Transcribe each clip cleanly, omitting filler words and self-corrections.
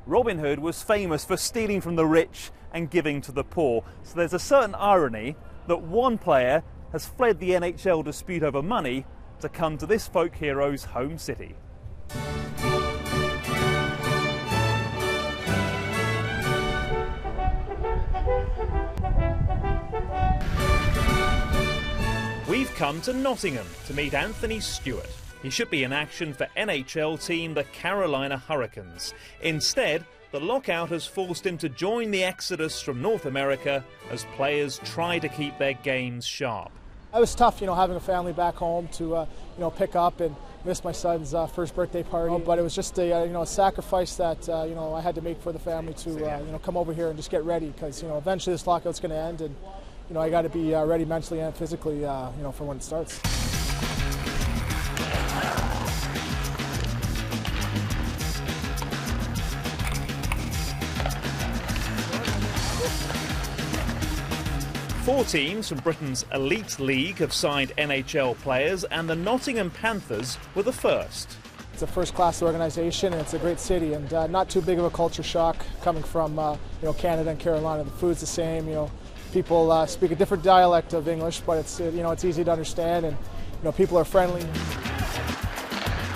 Robin Hood was famous for stealing from the rich and giving to the poor. So there's a certain irony that one player has fled the NHL dispute over money to come to this folk hero's home city. We've come to Nottingham to meet Anthony Stewart. He should be in action for NHL team the Carolina Hurricanes. Instead, the lockout has forced him to join the exodus from North America as players try to keep their games sharp. It was tough, having a family back home to, pick up and miss my son's first birthday party. But it was just a sacrifice that, I had to make for the family to, come over here and just get ready because, eventually this lockout's going to end and, I got to be ready mentally and physically, for when it starts. Four teams from Britain's elite league have signed NHL players, and the Nottingham Panthers were the first. It's a first-class organization, and it's a great city, and not too big of a culture shock coming from Canada and Carolina. The food's the same. People speak a different dialect of English, but it's it's easy to understand, and people are friendly.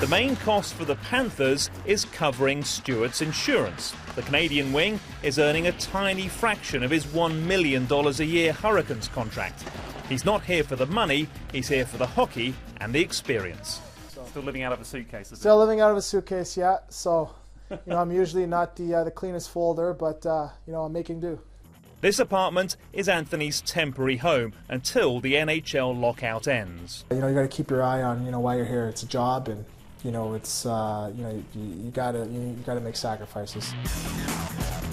The main cost for the Panthers is covering Stewart's insurance. The Canadian wing is earning a tiny fraction of his $1 million a year Hurricanes contract. He's not here for the money, he's here for the hockey and the experience. Still living out of a suitcase, isn't it? Still living out of a suitcase, yeah. So, I'm usually not the cleanest folder, but, I'm making do. This apartment is Anthony's temporary home until the NHL lockout ends. You got to keep your eye on, why you're here. It's a job, and it's you gotta make sacrifices.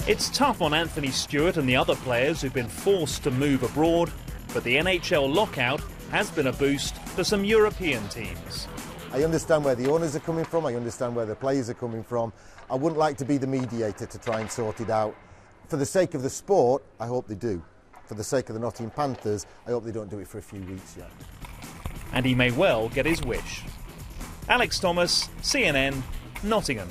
It's tough on Anthony Stewart and the other players who've been forced to move abroad, but the NHL lockout has been a boost for some European teams. I understand where the owners are coming from, I understand where the players are coming from. I wouldn't like to be the mediator to try and sort it out. For the sake of the sport, I hope they do. For the sake of the Nottingham Panthers, I hope they don't do it for a few weeks yet. And he may well get his wish. Alex Thomas, CNN, Nottingham.